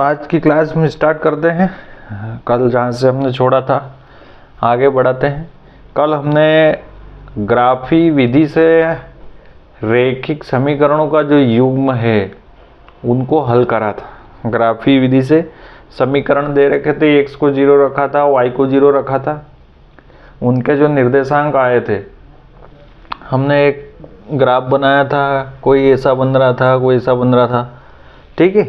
आज की क्लास में स्टार्ट करते हैं। कल जहाँ से हमने छोड़ा था आगे बढ़ाते हैं। कल हमने ग्राफी विधि से रैखिक समीकरणों का जो युग्म है उनको हल करा था। ग्राफी विधि से समीकरण दे रखे थे, x को 0 रखा था, y को 0 रखा था। उनके जो निर्देशांक आए थे, हमने एक ग्राफ बनाया था, कोई ऐसा बन रहा था, कोई ऐसा बन रहा था। ठीक है,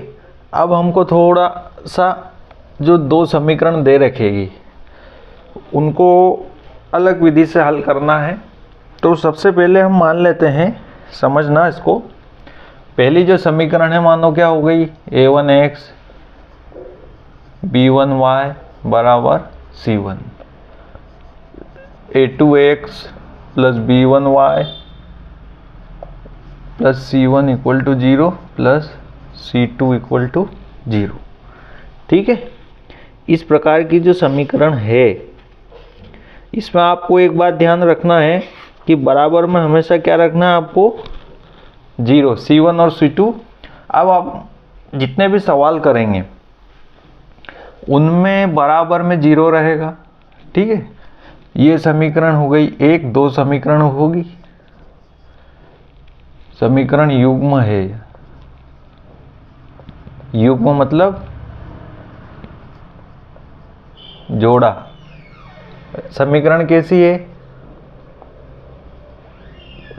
अब हमको थोड़ा सा जो दो समीकरण दे रखेगी उनको अलग विधि से हल करना है। तो सबसे पहले हम मान लेते हैं, समझना इसको। पहली जो समीकरण है मानो क्या हो गई, a1x b1y बराबर c1, a2x plus b1y plus c1 equal to 0 plus c2 equal to 0। ठीक है, इस प्रकार की जो समीकरण है इसमें आपको एक बात ध्यान रखना है कि बराबर में हमेशा क्या रखना है आपको, 0, c1 और c2। अब आप जितने भी सवाल करेंगे उनमें बराबर में 0 रहेगा। ठीक है, ये समीकरण हो गई एक, दो समीकरण होगी, समीकरण युग्म है। युग्म मतलब जोड़ा। समीकरण कैसी है,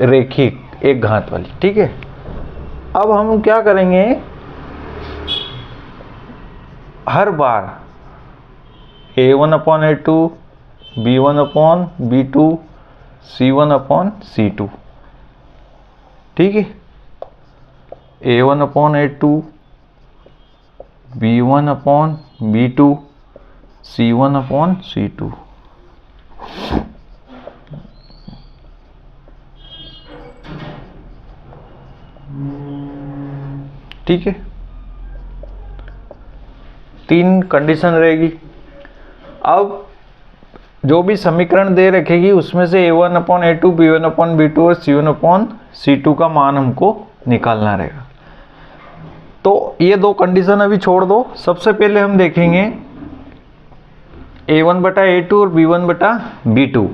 रैखिक, एक घात वाली। ठीक है, अब हम क्या करेंगे, हर बार a1/a2 b1/b2 c1/c2। ठीक है, a1/a2 b1/b2 c1/c2। ठीक है, तीन कंडीशन रहेगी। अब जो भी समीकरण दे रखेगी उसमें से a1/a2 b1/b2 और c1/c2 का मान हमको निकालना रहेगा। तो ये दो कंडीशन अभी छोड़ दो। सबसे पहले हम देखेंगे a1/a2 और b1/b2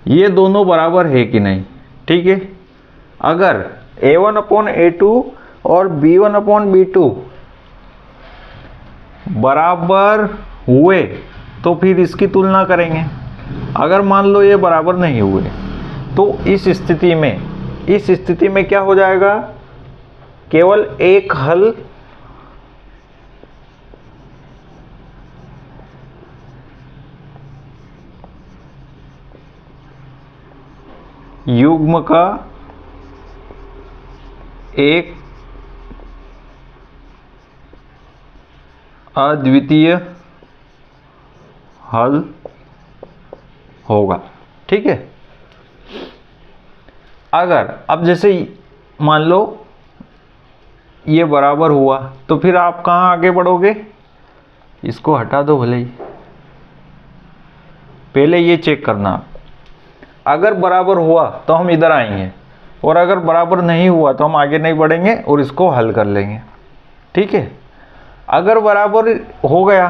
ये दोनों बराबर है कि नहीं। ठीक है, अगर a1/a2 और b1/b2 बराबर हुए तो फिर इसकी तुलना करेंगे। अगर मान लो ये बराबर नहीं हुए तो इस स्थिति में क्या हो जाएगा, केवल एक हल युग्म का एक अद्वितीय हल होगा। ठीक है, अगर अब जैसे मान लो ये बराबर हुआ तो फिर आप कहाँ आगे बढ़ोगे, इसको हटा दो भले ही, पहले ये चेक करना। अगर बराबर हुआ तो हम इधर आएंगे और अगर बराबर नहीं हुआ तो हम आगे नहीं बढ़ेंगे और इसको हल कर लेंगे। ठीक है, अगर बराबर हो गया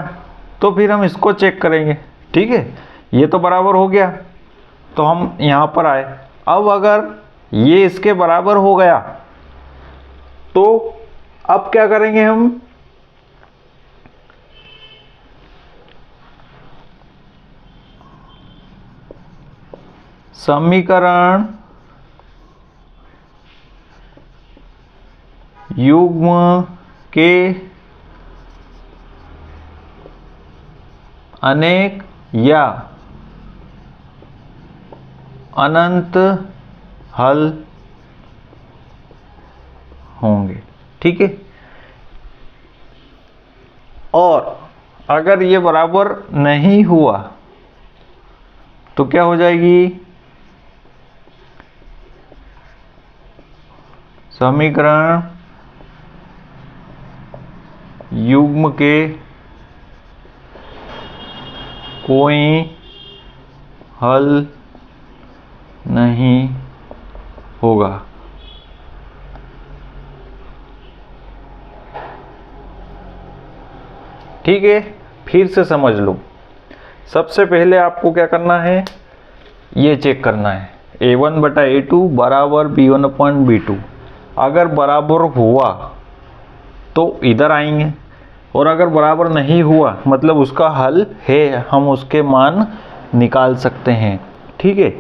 तो फिर हम इसको चेक करेंगे। ठीक है, ये तो बराबर हो गया तो हम यहाँ पर आए। अब अगर ये इसके बराबर हो गया तो अब क्या करेंगे, हम समीकरण युग्म के अनेक या अनंत हल होंगे। ठीक है, और अगर ये बराबर नहीं हुआ तो क्या हो जाएगी, समीकरण युग्म के कोई हल नहीं होगा। ठीक है, फिर से समझ लो। सबसे पहले आपको क्या करना है, ये चेक करना है a1/a2 बराबर b1/b2। अगर बराबर हुआ तो इधर आएंगे, और अगर बराबर नहीं हुआ मतलब उसका हल है, हम उसके मान निकाल सकते हैं। ठीक है,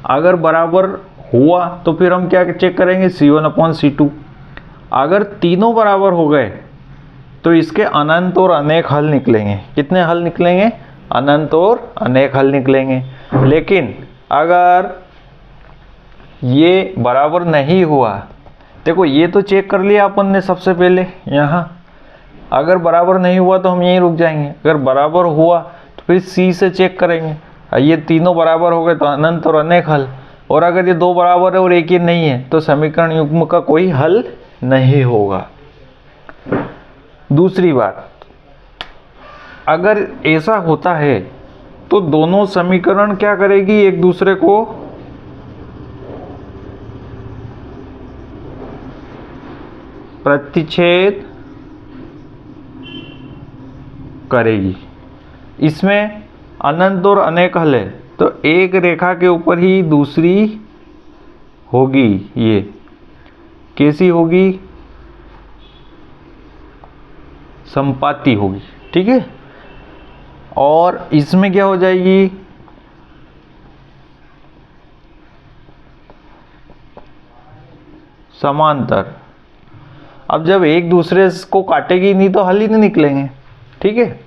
अगर बराबर हुआ तो फिर हम क्या चेक करेंगे, c1/c2। अगर तीनों बराबर हो गए तो इसके अनंत और अनेक हल निकलेंगे। कितने हल निकलेंगे, अनंत और अनेक हल निकलेंगे। लेकिन अगर ये बराबर नहीं हुआ, देखो ये तो चेक कर लिया अपन ने सबसे पहले यहाँ, अगर बराबर नहीं हुआ तो हम यहीं रुक जाएंगे। अगर बराबर हुआ तो फिर सी से चेक करेंगे, ये तीनों बराबर हो गए तो अनंत और अनेक हल, और अगर ये दो बराबर है और एक ही नहीं है तो समीकरण युग्म का कोई हल नहीं होगा। दूसरी बात, अगर ऐसा होता है तो दोनों समीकरण क्या करेगी, एक दूसरे को प्रतिच्छेद करेगी। इसमें अनंत और अनेक हल है तो एक रेखा के ऊपर ही दूसरी होगी। ये कैसी होगी, संपाती होगी। ठीक है, और इसमें क्या हो जाएगी, समांतर। अब जब एक दूसरे को काटेगी नहीं तो हल ही नहीं निकलेंगे। ठीक है,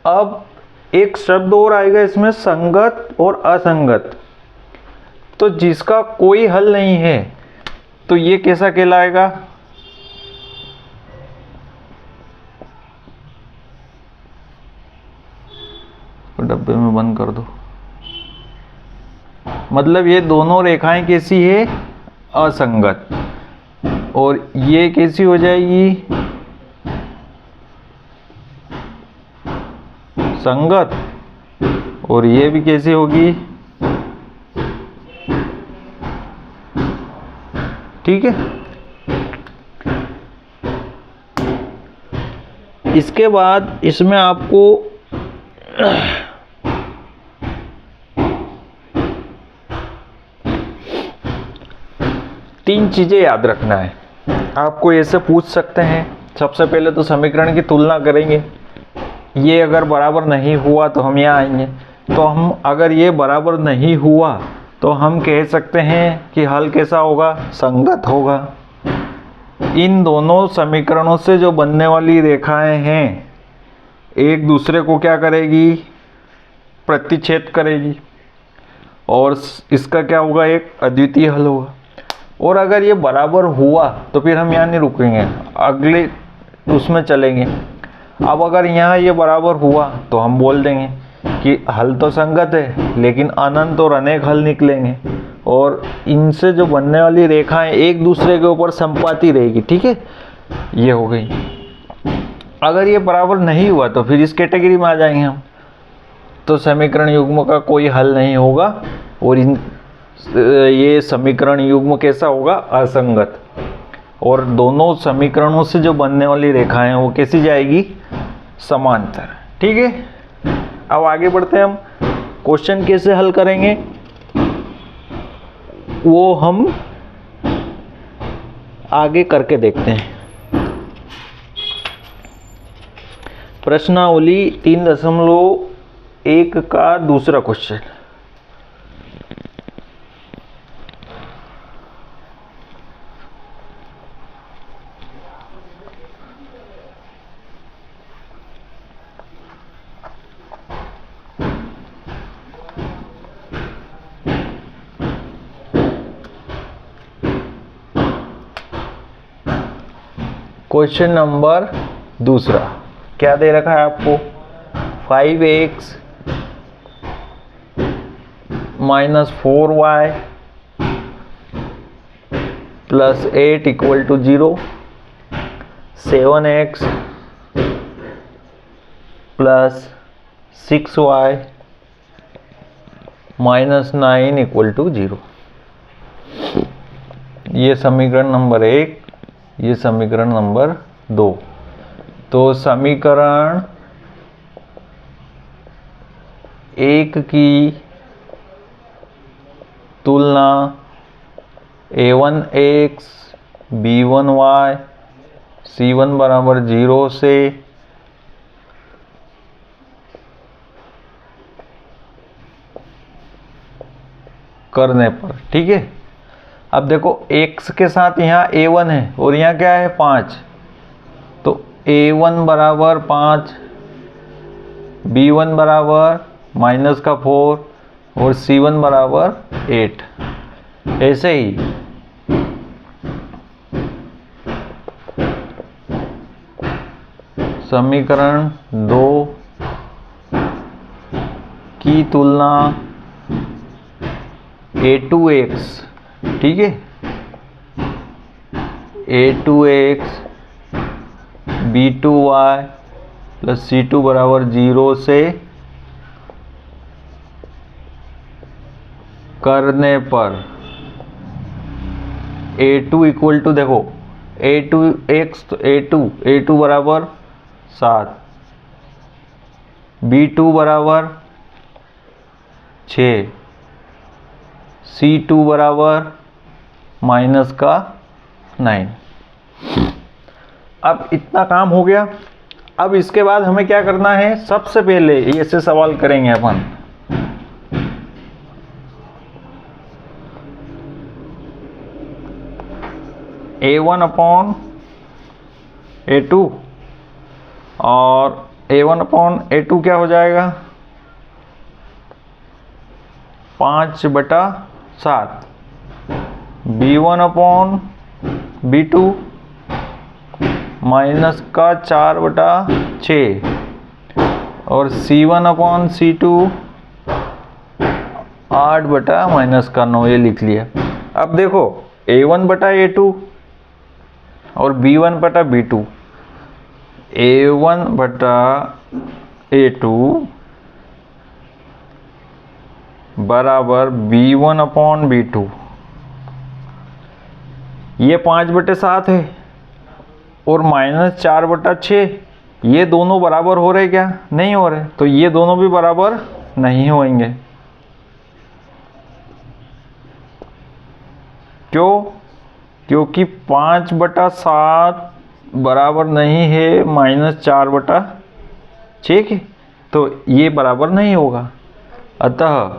अब एक शब्द और आएगा इसमें, संगत और असंगत। तो जिसका कोई हल नहीं है तो ये कैसा कहलाएगा, डब्बे में बंद कर दो। मतलब ये दोनों रेखाएं कैसी है, असंगत, और ये कैसी हो जाएगी, संगत, और ये भी कैसी होगी। ठीक है, इसके बाद इसमें आपको तीन चीजें याद रखना है। आपको ऐसे पूछ सकते हैं, सबसे पहले तो समीकरण की तुलना करेंगे। ये अगर बराबर नहीं हुआ तो हम यहाँ आएंगे, तो हम अगर ये बराबर नहीं हुआ तो हम कह सकते हैं कि हल कैसा होगा, संगत होगा। इन दोनों समीकरणों से जो बनने वाली रेखाएं हैं एक दूसरे को क्या करेगी, प्रतिच्छेद करेगी, और इसका क्या होगा, एक अद्वितीय हल होगा। और अगर ये बराबर हुआ तो फिर हम यहाँ नहीं रुकेंगे, अगले उसमें चलेंगे। अब अगर यहाँ ये बराबर हुआ तो हम बोल देंगे कि हल तो संगत है लेकिन अनंत और अनेक हल निकलेंगे, और इनसे जो बनने वाली रेखाएं एक दूसरे के ऊपर संपाती रहेगी। ठीक है, ये हो गई। अगर ये बराबर नहीं हुआ तो फिर इस कैटेगरी में आ जाएंगे हम, तो समीकरण युग्म का कोई हल नहीं होगा, और ये समीकरण युग्म कैसा होगा, असंगत। और दोनों समीकरणों से जो बनने वाली रेखाएं वो कैसी जाएगी, समांतर। ठीक है, अब आगे बढ़ते हैं। हम क्वेश्चन कैसे हल करेंगे वो हम आगे करके देखते हैं। प्रश्नावली 3.1 का दूसरा क्वेश्चन। क्वेश्चन नंबर दूसरा क्या दे रखा है आपको, 5x - 4y + 8 = 0, 7x + 6y - 9 = 0। ये समीकरण नंबर 1, ये समीकरण नंबर 2। तो समीकरण 1 की तुलना a1x b1y c1 बराबर 0 से करने पर, ठीक है। अब देखो x के साथ यहाँ a1 है और यहाँ क्या है 5, तो a1 बराबर 5, b1 बराबर -4 और c1 बराबर 8। ऐसे ही समीकरण 2 की तुलना a2x, ठीक है, a2x b2y प्लस c2 बराबर 0 से करने पर a2 इक्वल टू, देखो a2x तो a2 बराबर 7, b2 बराबर 6, c2 बराबर -9। अब इतना काम हो गया। अब इसके बाद हमें क्या करना है, सबसे पहले ऐसे सवाल करेंगे अपन। a1 अपॉन a2 और a1 अपॉन a2 क्या हो जाएगा 5/7, b1 अपॉन b2 -4/6 और c1 अपॉन c2 8/-9, ये लिख लिया। अब देखो a1/a2 और b1/b2, a1/a2 बराबर b1 अपॉन b2, ये 5/7 है और -4/6, ये दोनों बराबर हो रहे क्या, नहीं हो रहे, तो ये दोनों भी बराबर नहीं होंगे। क्यों? क्योंकि 5/7 बराबर नहीं है -4/6 के, तो ये बराबर नहीं होगा। अतः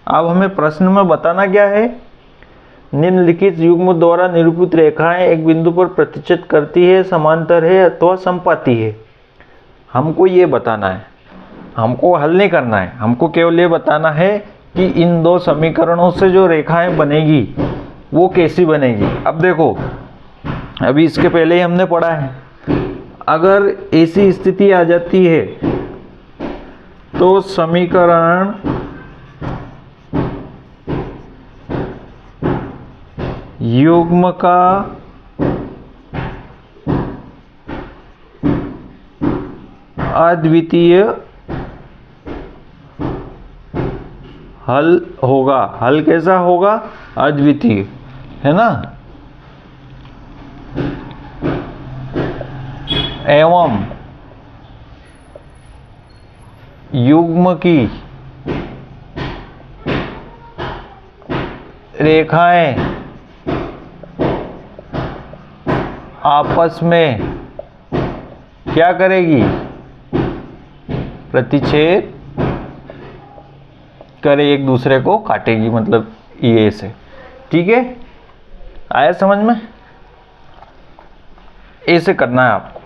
अब हमें प्रश्न में बताना क्या है, निम्नलिखित युग्म द्वारा निरूपित रेखाएं एक बिंदु पर प्रतिच्छेद करती है, समांतर है अथवा समपाती है। हमको ये बताना है, हमको हल नहीं करना है, हमको केवल ये बताना है कि इन दो समीकरणों से जो रेखाएं बनेगी वो कैसी बनेगी। अब देखो, अभी इसके पहले ही हमने पढ़ा है, अगर ऐसी स्थिति आ जाती है तो समीकरण युग्म का अद्वितीय हल होगा। हल कैसा होगा? अद्वितीय, है ना। एवं युग्म की रेखाएं आपस में क्या करेगी? प्रतिच्छेद करे, एक दूसरे को काटेगी, मतलब ये से, ठीक है। आया समझ में? ऐसे करना है आपको।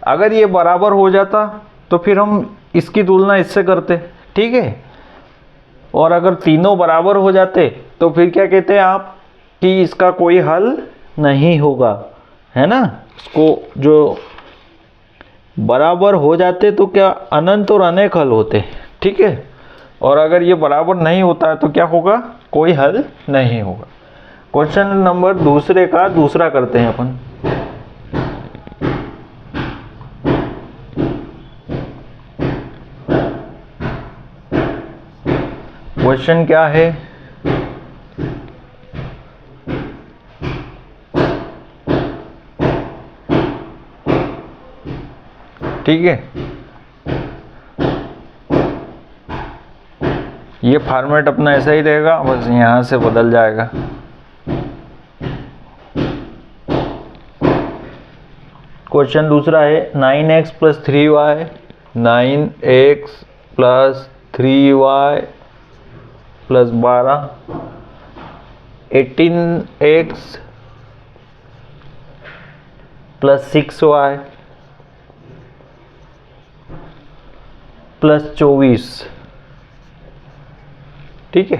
अगर ये बराबर हो जाता तो फिर हम इसकी तुलना इससे करते, ठीक है। और अगर तीनों बराबर हो जाते तो फिर क्या कहते हैं आप कि इसका कोई हल नहीं होगा, है ना। इसको जो बराबर हो जाते तो क्या अनंत और अनेक हल होते, ठीक है। और अगर ये बराबर नहीं होता है तो क्या होगा? कोई हल नहीं होगा। क्वेश्चन नंबर दूसरे का दूसरा करते हैं अपन। क्वेश्चन क्या है? ठीक है, ये फॉर्मेट अपना ऐसा ही रहेगा, बस यहाँ से बदल जाएगा। क्वेश्चन दूसरा है 9x + 3y, 9x + 3y + 12, 18x + 6y + 24। ठीक है,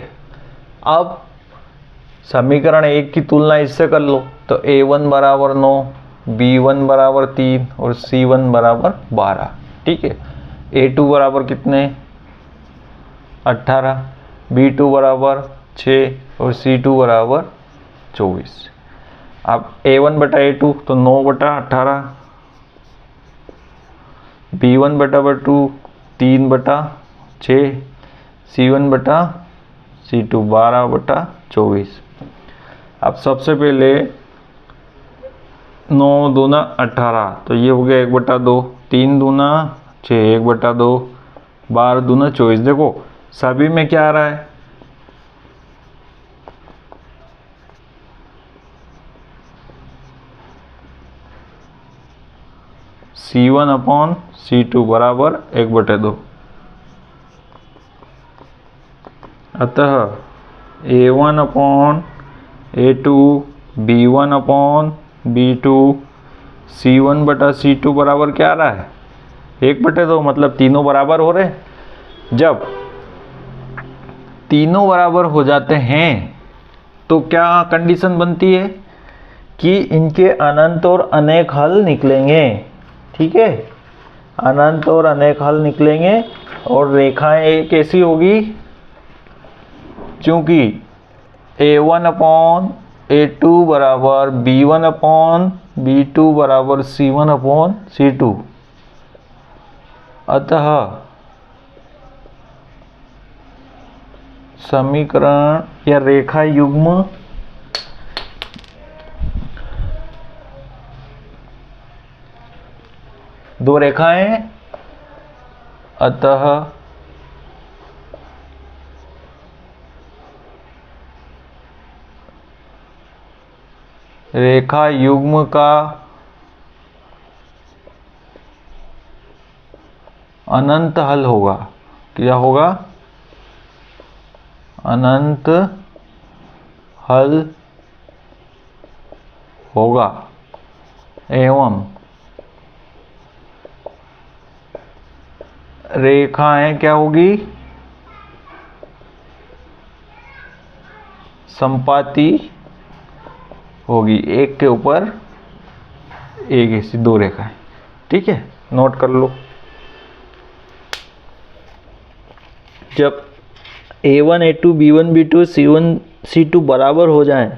अब समीकरण 1 की तुलना इससे कर लो तो a1 बराबर 9, b1 बराबर 3 और c1 बराबर 12। ठीक है, a2 बराबर कितने 18, b2 बराबर 6 और c2 बराबर 24। अब a1 बटा a2 तो 9 बटा 18, b1 बटा 2 3 बटा 6, c1 बटा c2 12 बटा 24। अब सबसे पहले 9 दूना 18, तो ये हो गया 1 बटा 2, 3 दूना 6, 1 बटा 2, 12 दूना 24। देखो सभी में क्या आ रहा है, c1 अपॉन c2 बराबर 1 बटे 2। अतः a1 upon a2, b1 upon b2, c1 बटा c2 बराबर क्या आ रहा है 1 बटे 2, मतलब तीनों बराबर हो रहे। जब तीनों बराबर हो जाते हैं तो क्या कंडीशन बनती है कि इनके अनंत और अनेक हल निकलेंगे। ठीक है, अनंत और अनेक हल निकलेंगे और रेखाएं कैसी होगी, चूंकि a1 अपॉन a2 बराबर b1 अपॉन b2 बराबर c1 अपॉन c2, अतः समीकरण या रेखा युग्म दो रेखाएं, अतः रेखा युग्म का अनंत हल होगा। क्या होगा, अनंत हल होगा एवं रेखाएं क्या होगी, संपाती होगी, एक के ऊपर एक ऐसी दो रेखाएं। ठीक है, नोट कर लो। जब a1 a2 b1 b2 c1 c2 बराबर हो जाएं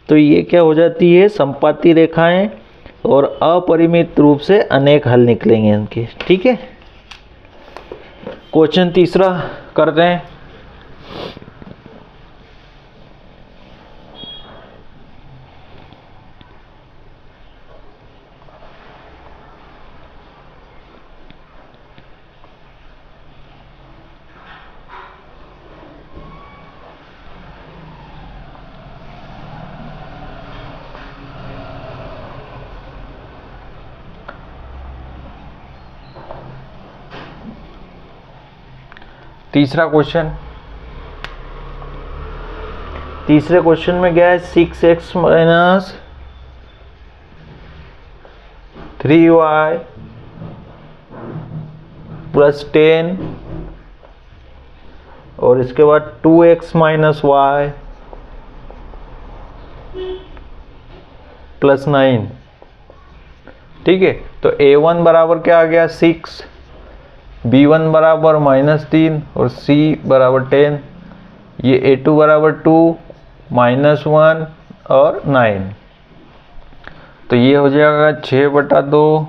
तो ये क्या हो जाती है, संपाती रेखाएं, और अपरिमित रूप से अनेक हल निकलेंगे इनके। ठीक है, क्वेश्चन तीसरा करते हैं। तीसरा क्वेश्चन, तीसरे क्वेश्चन में क्या है, 6x माइनस 3y प्लस 10 और इसके बाद 2x माइनस y प्लस 9। ठीक है, तो a1 बराबर क्या आ गया 6, b1 बराबर -3 और c बराबर 10, ये a2 बराबर 2 -1 और 9। तो ये हो जाएगा 6 बटा 2,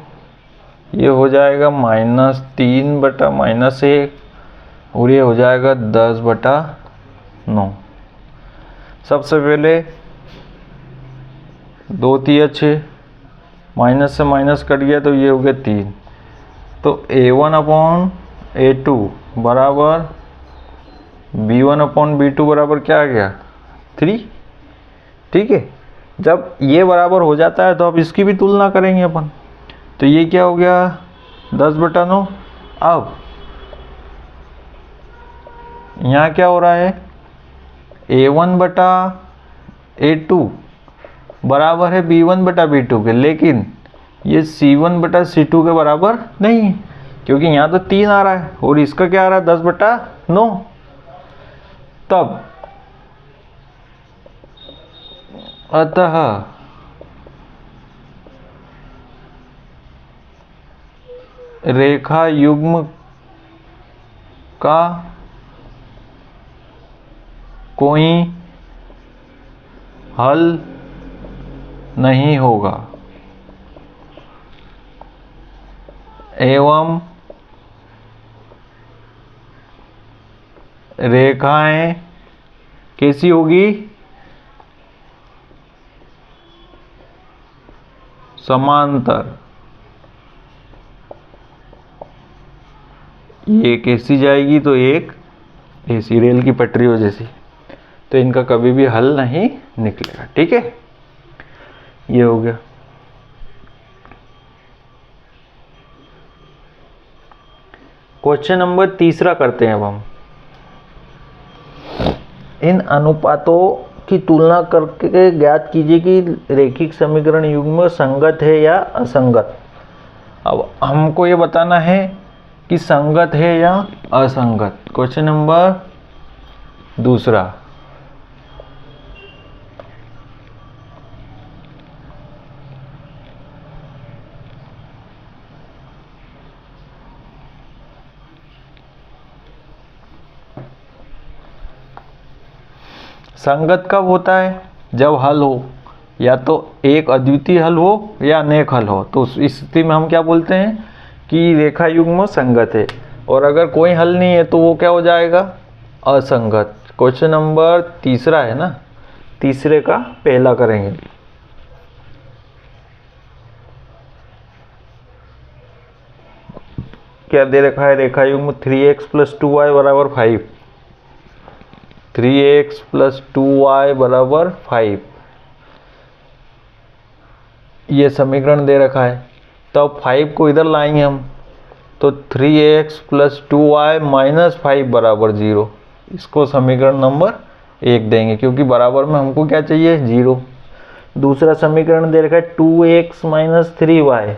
ये हो जाएगा -3 बटा -1 और ये हो जाएगा 10 बटा 9। सबसे पहले 2 3 6, माइनस से माइनस कट गया तो ये हो गया 3, तो A1 अपॉन A2 बराबर B1 अपॉन B2 बराबर क्या आ गया 3। ठीक है, जब ये बराबर हो जाता है तो अब इसकी भी तुलना करेंगे अपन। तो ये क्या हो गया 10/9। अब यहाँ क्या हो रहा है A1/A2 बराबर है B1/B2 के, लेकिन ये C1/C2 के बराबर नहीं है, क्योंकि यहाँ तो 3 आ रहा है और इसका क्या आ रहा है 10/9। तब अतः रेखा युग्म का कोई हल नहीं होगा एवं रेखाएं कैसी होगी समांतर। ये कैसी जाएगी तो एक ऐसी रेल की पटरी हो जैसी, तो इनका कभी भी हल नहीं निकलेगा। ठीक है, ये हो गया। क्वेश्चन नंबर 3 करते हैं अब हम। इन अनुपातों की तुलना करके ज्ञात कीजिए कि रेखिक समीकरण युग्म संगत है या असंगत। अब हमको ये बताना है कि संगत है या असंगत। Question number 2। संगत कब होता है जब हल हो या तो एक अद्वितीय हल हो या अनेक हल हो, तो इस स्थिति में हम क्या बोलते हैं कि रेखा युग्म संगत है। और अगर कोई हल नहीं है तो वो क्या हो जाएगा असंगत। क्वेश्चन नंबर 3 है ना, 3 का पहला करेंगे। क्या दे रखा है रेखा युग्म 3x + 2y = 5। 3x + 2y = 5 ये समीकरण दे रखा है। तो अब 5 को इधर लाएंगे हम, तो 3x + 2y - 5 = 0। इसको समीकरण नंबर 1 देंगे, क्योंकि बराबर में हमको क्या चाहिए 0। दूसरा समीकरण दे रखा है 2x - 3y।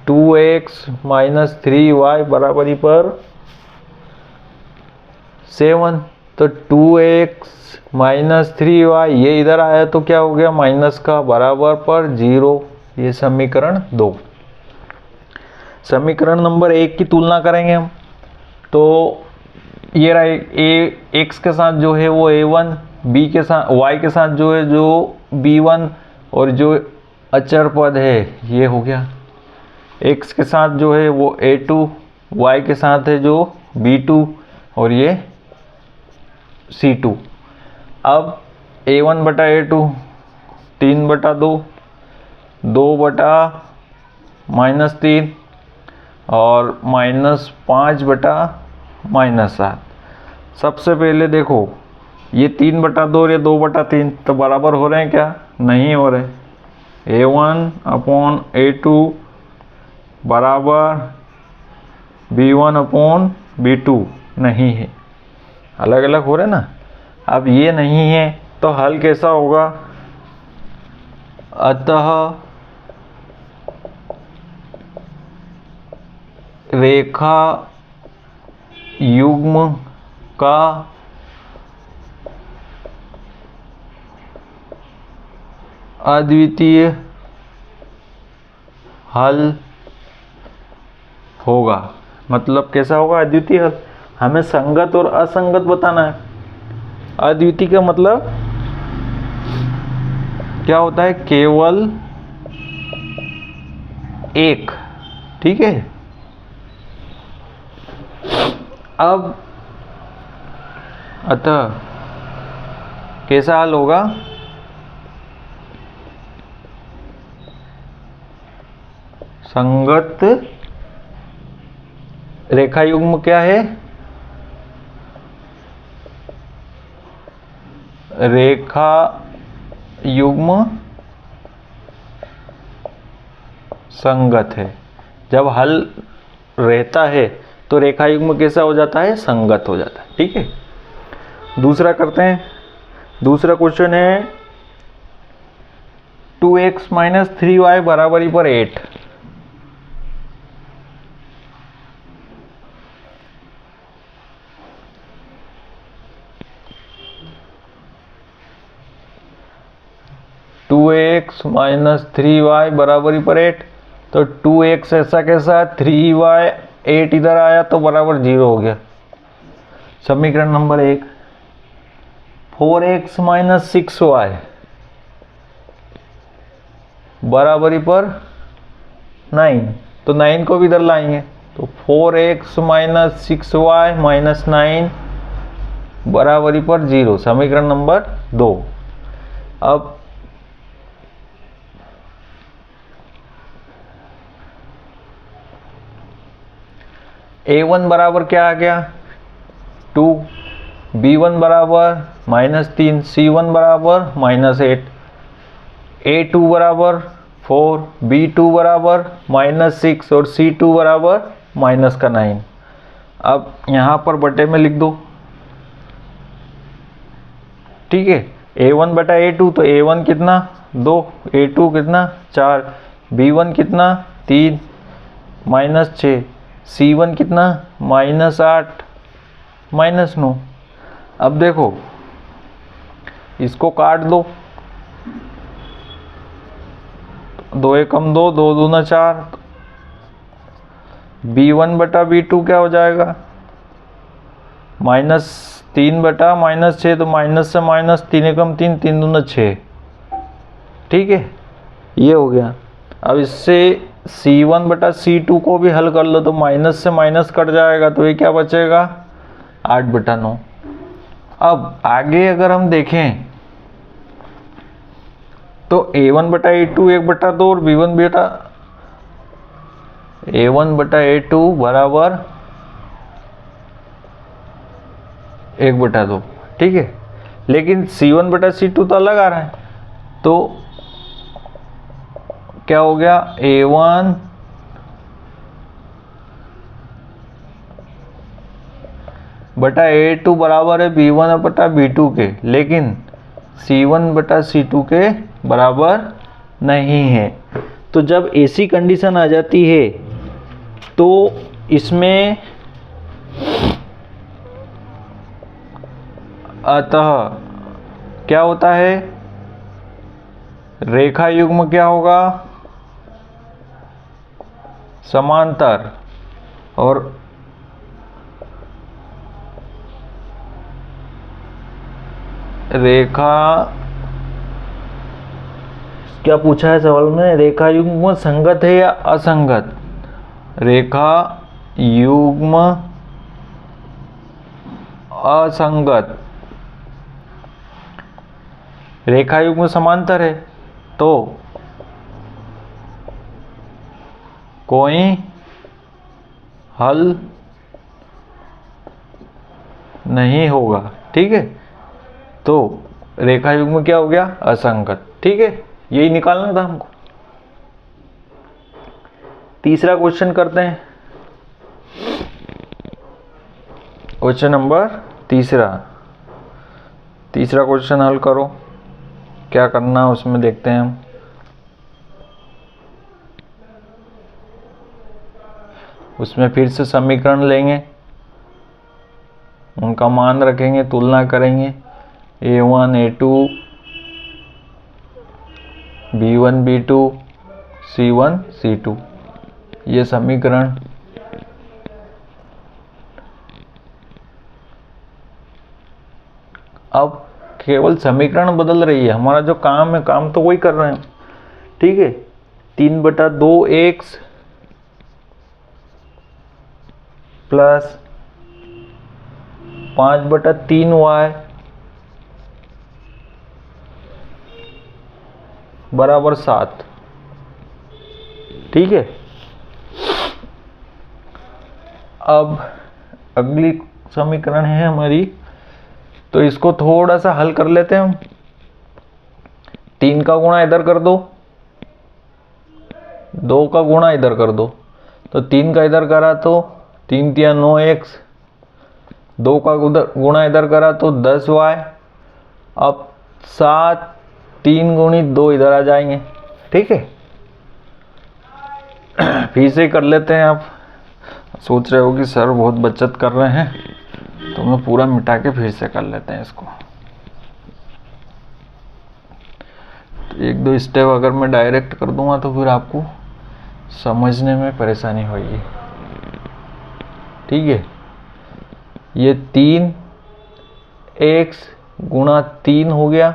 2x - 3y बराबरी पर 7। तो 2x - 3y ये इधर आया तो क्या हो गया माइनस का बराबर पर 0। ये समीकरण 2। समीकरण नंबर 1 की तुलना करेंगे हम। तो ये रहा x के साथ जो है वो a1, b के साथ y के साथ जो है जो b1, और जो अचर पद है ये हो गया। x के साथ जो है वो a2, y के साथ है जो b2 और ये c2। अब a1/a2 3/2, 2/-3 और -5/-7। सबसे पहले देखो ये 3/2 और ये 2/3 तो बराबर हो रहे हैं क्या, नहीं हो रहे। a1/a2 बराबर b1/b2 नहीं है, अलग अलग हो रहे ना। अब ये नहीं है तो हल कैसा होगा, अतः रेखा युग्म का अद्वितीय हल होगा। मतलब कैसा होगा अद्वितीय हल, हमें संगत और असंगत बताना है। अद्वितीय का मतलब क्या होता है, केवल एक। ठीक है, अब अतः कैसा हल होगा, संगत रेखा युग्म क्या है? रेखा युग्म संगत है। जब हल रहता है तो रेखा युग्म कैसा हो जाता है? संगत हो जाता है। ठीक है, दूसरा करते हैं। दूसरा क्वेश्चन है 2x - 3y बराबरी पर 8। टू एक्स माइनस 3y बराबरी पर 8। तो 2x ऐसा कैसा है, 3y 8 इधर आया तो बराबर 0 हो गया। समीकरण नंबर 1 4x - 6y बराबरी पर 9। तो 9 को भी इधर लाएंगे तो 4x - 6y - 9 बराबरी पर 0। समीकरण नंबर 2। अब a1 बराबर क्या आ गया? 2, b1 बराबर -3, c1 बराबर -8, a2 बराबर 4, b2 बराबर -6 और c2 बराबर -9। अब यहाँ पर बटे में लिख दो। ठीक है, a1 बटा a2 तो a1 कितना 2, a2 कितना 4, b1 कितना 3 -6, c1 कितना -8 -9। अब देखो इसको काट दो, 2 एकम 2, 2 दूना 4। b1 बटा b2 क्या हो जाएगा? -3 बटा -6 तो माइनस से माइनस, 3 एकम 3, 3 दूना 6। ठीक है, ये हो गया। अब इससे c1 बटा c2 को भी हल कर लो तो माइनस से माइनस कट जाएगा तो ये क्या बचेगा? 8 बटा 9। अब आगे अगर हम देखें तो a1 बटा a2 1 बटा 2 और b1 बटा a1 बटा a2 बराबर 1 बटा 2। ठीक है, लेकिन c1 बटा c2 तो अलग आ रहा है तो क्या हो गया? a1 बटा a2 बराबर है b1 बटा b2 के, लेकिन c1 बटा c2 के बराबर नहीं है। तो जब ऐसी कंडीशन आ जाती है तो इसमें अतः क्या होता है? रेखा युग्म क्या होगा? समांतर। और रेखा क्या पूछा है सवाल में? रेखा युग्म संगत है या असंगत? रेखा युग्म असंगत। रेखा युग्म समांतर है तो कोई हल नहीं होगा। ठीक है, तो रेखा युग्म क्या हो गया? असंगत। ठीक है, यही निकालना था हमको। तीसरा क्वेश्चन करते हैं। क्वेश्चन नंबर तीसरा क्वेश्चन हल करो। क्या करना है उसमें देखते हैं हम। उसमें फिर से समीकरण लेंगे, उनका मान रखेंगे, तुलना करेंगे। a1 a2 b1 b2 c1 c2, ये समीकरण। अब केवल समीकरण बदल रही है, हमारा जो काम है काम तो वही कर रहे हैं। ठीक है, 3 बटा 2 x प्लस 5 बटा 3 y बराबर 7। ठीक है, अब अगली समीकरण है हमारी, तो इसको थोड़ा सा हल कर लेते हैं हम। 3 का गुणा इधर कर दो, 2 का गुणा इधर कर दो, तो 3 का इधर करा तो 3 तिया 9x, 2 का गुणा इधर करा तो 10y। अब 7 3 गुणित 2 इधर आ जाएंगे, ठीक है। फिर से कर लेते हैं। आप सोच रहे हो कि सर बहुत बचत कर रहे हैं, तो मैं पूरा मिटा के फिर से कर लेते हैं इसको। तो 1-2 स्टेप अगर मैं डायरेक्ट कर दूंगा तो फिर आपको समझने में परेशानी होगी, ठीक है। ये 3x गुणा 3 हो गया,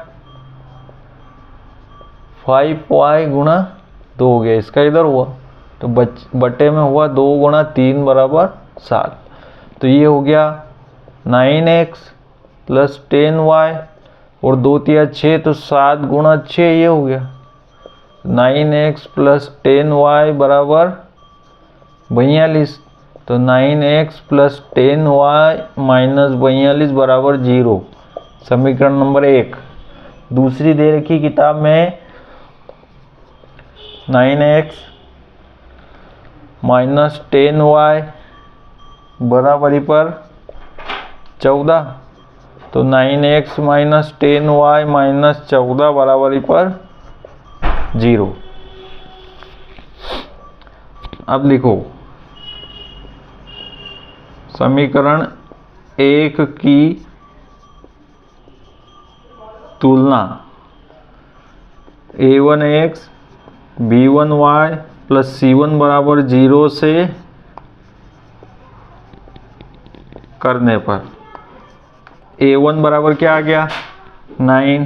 5y गुणा 2 हो गया, इसका इधर हुआ तो बटे में हुआ 2 गुणा 3 बराबर 7। तो ये हो गया 9x प्लस 10y और 2 तिया 6, तो 7 गुणा 6 ये हो गया 9x प्लस 10y बराबर 42। तो 9x प्लस 10y माइनस 42 बराबर 0। समीकरण नंबर 1। दूसरी दे रखी किताब में 9x माइनस 10y बराबरी पर 14। तो 9x माइनस 10y माइनस 14 बराबरी पर 0। अब लिखो समीकरण 1 की तुलना a1x b1y प्लस c1 बराबर 0 से करने पर a1 बराबर क्या आ गया 9,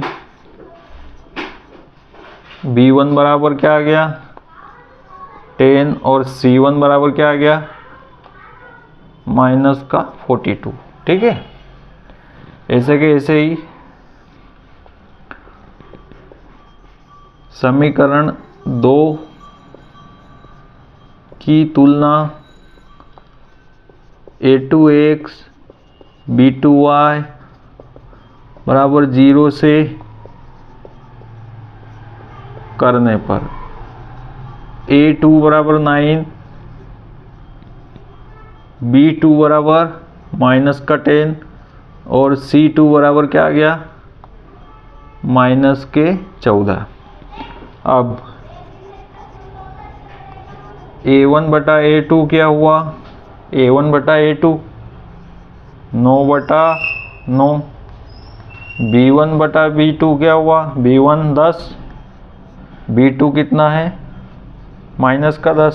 b1 बराबर क्या आ गया 10 और c1 बराबर क्या आ गया माइनस का 42, ठीक है। ऐसे के ऐसे ही समीकरण 2 की तुलना a2x b2y बराबर 0 से करने पर a2 बराबर 9, b2 बराबर माइनस का 10 और c2 बराबर क्या आ गया माइनस के 14। अब a1 बटा a2 क्या हुआ a1 बटा a2 9 बटा 9, b1 बटा b2 क्या हुआ b1 10, b2 कितना है माइनस का 10,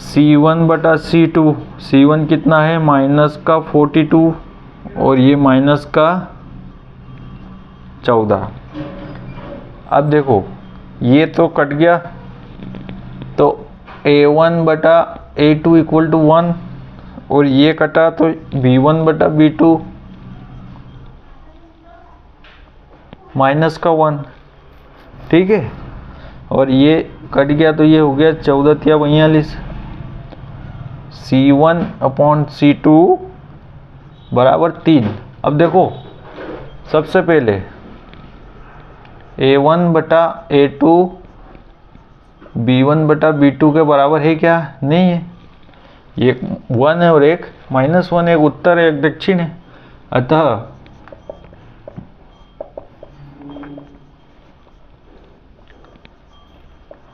c1 बटा c2, c1 कितना है माइनस का 42 और ये माइनस का 14। अब देखो ये तो कट गया, तो a1 बटा a2 इक्वल टू 1 और ये कटा तो b1 बटा b2 माइनस का 1, ठीक है। और ये कट गया तो ये हो गया 14 तिया 42, c1 अपॉन c2 बराबर 3। अब देखो सबसे पहले a1 बटा a2 b1 बटा b2 के बराबर है क्या नहीं है, ये 1 है और एक -1, एक उत्तर है एक दक्षिण है। अतः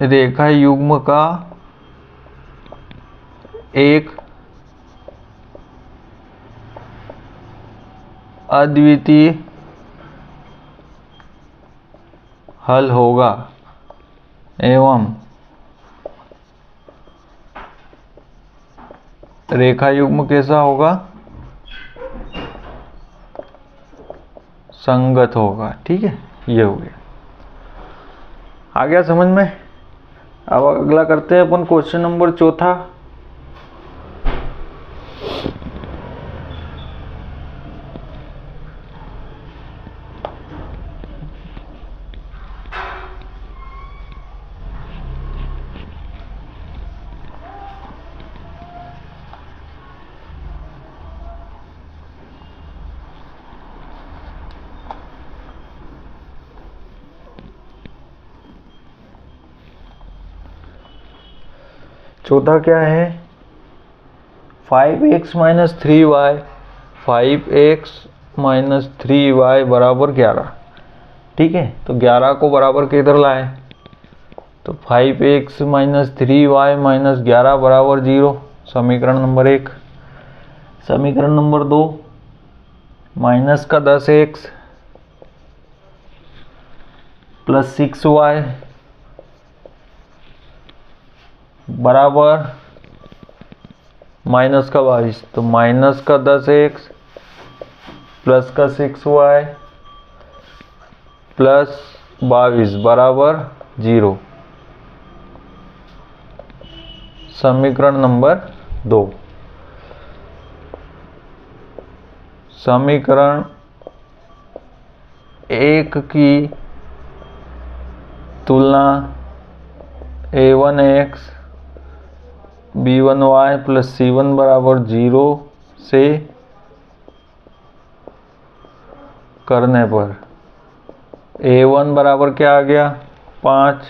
रेखा युग्म का एक अद्वितीय हल होगा एवं रेखा युग्म कैसा होगा संगत होगा, ठीक है। ये हो गया, आ गया समझ में। अब अगला करते हैं अपन क्वेश्चन नंबर 4। चौथा क्या है 5x minus 3y, 5x minus 3y बराबर 11। ठीक है, तो 11 को बराबर किधर लाए, तो 5x माइनस 3y माइनस 11 बराबर 0, समीकरण नंबर 1। समीकरण नंबर 2, माइनस का 10x प्लस 6y बराबर माइनस का 22, तो माइनस का 10x प्लस का 6y प्लस 22 बराबर 0, समीकरण नंबर 2। समीकरण 1 की तुलना a1x b1y प्लस c1 बराबर 0 से करने पर a1 बराबर क्या आ गया 5,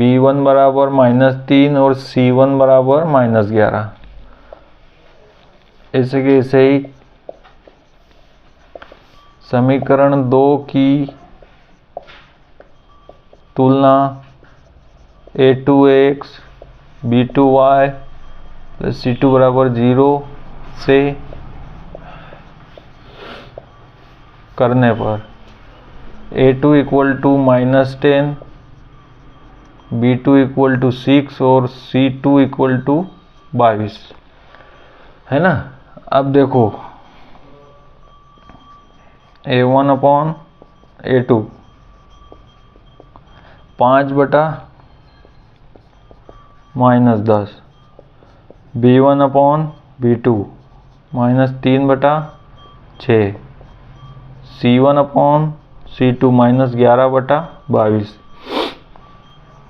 b1 बराबर -3 और c1 बराबर -11। इसे के इसे ही समीकरण 2 की तुलना a2x b2y प्लस c2 बराबर 0 से करने पर a2 equal to -10, b2 equal to 6 और c2 इक्वल टू 22, है ना। अब देखो a1 अपॉन a2 5 बटा -10, b1 अपॉन b2 -3 बटा 6, c1 अपॉन c2 -11 बटा 22।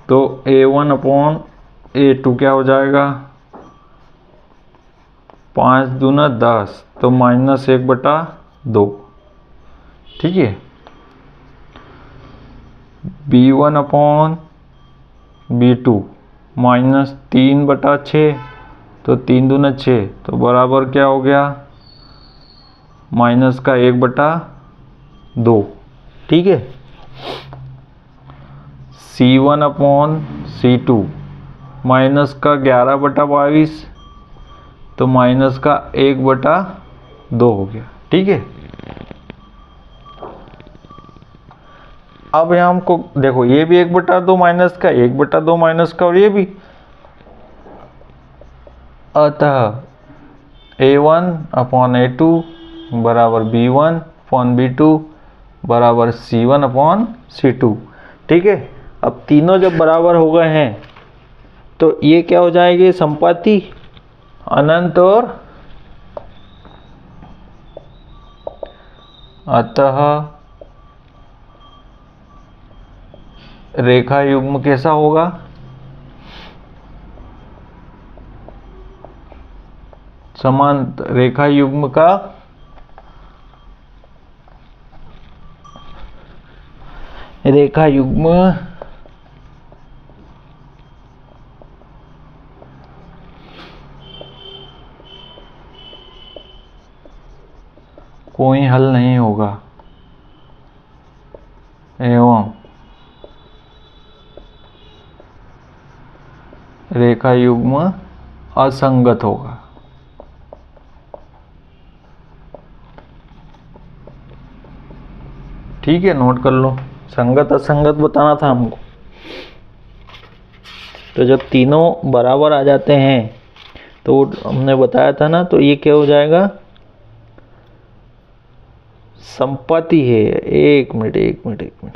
तो a1 अपॉन a2 क्या हो जाएगा 5 दूना 10, तो -1 बटा 2। ठीक है, b1 अपॉन b2 -3 बटा 6, तो 3 दूना 6, तो बराबर क्या हो गया माइनस का 1 बटा 2। ठीक है, c1 अपॉन c2 माइनस का 11 बटा 22, तो माइनस का 1 बटा 2 हो गया। ठीक है, अब यहाँ हमको देखो ये भी 1 बटा 2 माइनस का, 1 बटा 2 माइनस का, और ये भी। अतः a1 अपॉन a2 बराबर b1 अपॉन b2 बराबर c1 अपॉन c2। ठीक है, अब तीनों जब बराबर हो गए हैं तो ये क्या हो जाएगी संपाती अनंत और अतः रेखा युग्म कैसा होगा समांतर रेखा युग्म का रेखा युग्म कोई हल नहीं होगा एवं रेखा युग्म असंगत होगा। ठीक है, नोट कर लो, संगत असंगत बताना था हमको। तो जब तीनों बराबर आ जाते हैं तो हमने बताया था ना, तो ये क्या हो जाएगा संपत्ति है। एक मिनट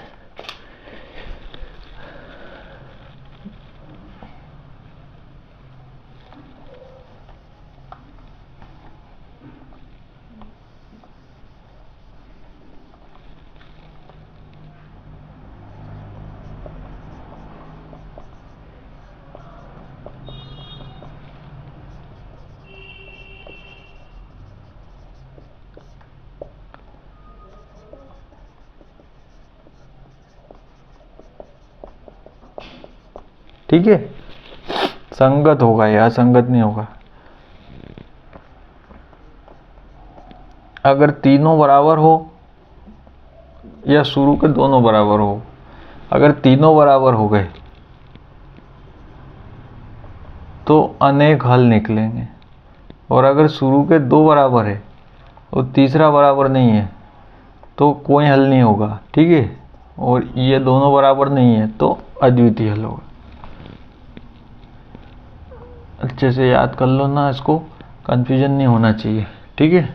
ठीक है। संगत होगा या असंगत नहीं होगा। अगर तीनों बराबर हो या शुरू के दोनों बराबर हो, अगर तीनों बराबर हो गए तो अनेक हल निकलेंगे, और अगर शुरू के दो बराबर है और तीसरा बराबर नहीं है तो कोई हल नहीं होगा, ठीक है। और ये दोनों बराबर नहीं है तो अद्वितीय हल होगा। अच्छे से याद कर लो ना, इसको कंफ्यूजन नहीं होना चाहिए, ठीक है।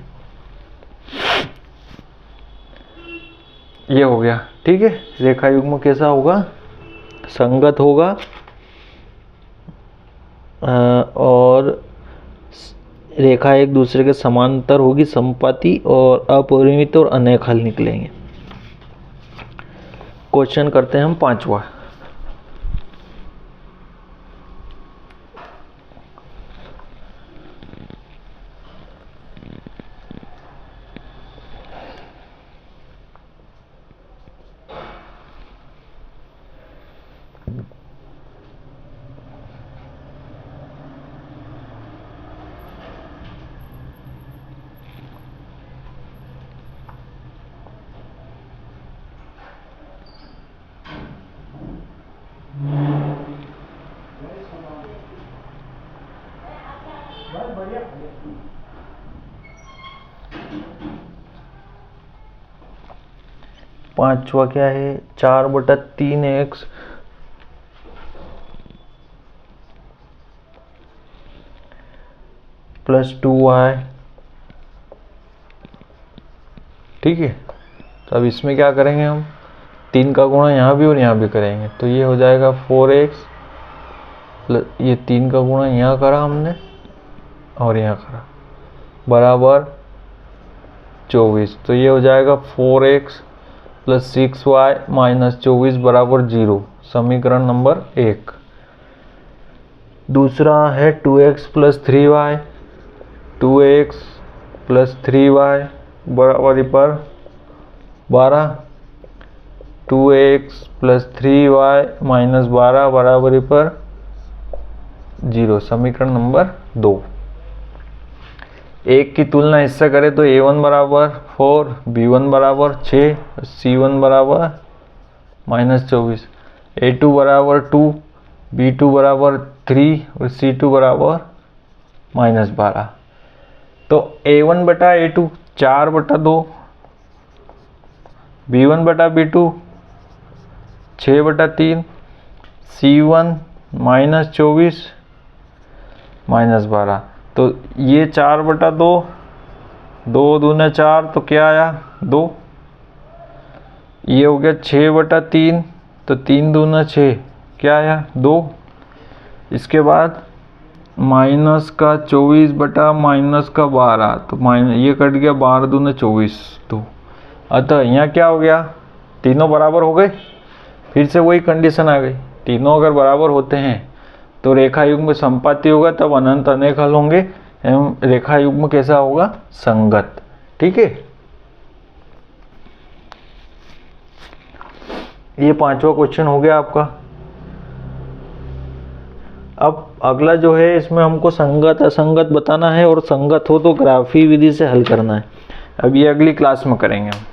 ये हो गया, ठीक है। रेखा युग्म कैसा होगा? संगत होगा और रेखा एक दूसरे के समांतर होगी, समपाती और अपरिमित, और अनेक हल निकलेंगे। क्वेश्चन करते हैं हम 5वां। पांचवा क्या है? 4/3x प्लस 2y, ठीक है। तो अब इसमें क्या करेंगे हम? 3 का गुणा यहाँ भी और यहाँ भी करेंगे, तो ये हो जाएगा 4x प्लस ये 3 का गुणा यहाँ करा हमने और यहाँ करा बराबर 24, तो ये हो जाएगा 4x प्लस 6y माइनस 24 बराबर 0, समीकरण नंबर 1। दूसरा है 2x plus 3y, 2x plus 3y बराबर पर 12, 2x प्लस 3y माइनस 12 बराबर पर 0, समीकरण नंबर 2। एक की तुलना इससे करें तो a1 बराबर 4, b1 बराबर 6, c1 बराबर माइनस 24, a2 बराबर 2, b2 बराबर 3 और c2 बराबर माइनस 12। तो a1 बटा a2 4/2, b1 बटा b2 6/3, c1 माइनस 24 माइनस 12। तो ये 4/2, 2 दूने 4, तो क्या आया 2। ये हो गया 6/3, तो 3 दूना 6, क्या आया 2। इसके बाद माइनस का 24 बटा माइनस का 12, तो माइनस ये कट गया 12 दूने 24, तो अतः यहाँ क्या हो गया? तीनों बराबर हो गए। फिर से वही कंडीशन आ गई, तीनों अगर बराबर होते हैं तो रेखा युग्म संपाती होगा, तब अनंत अनेक हल होंगे एवं रेखा युग्म कैसा होगा? संगत, ठीक है। ये 5वां क्वेश्चन हो गया आपका। अब अगला जो है, इसमें हमको संगत असंगत बताना है और संगत हो तो ग्राफी विधि से हल करना है। अब ये अगली क्लास में करेंगे हम।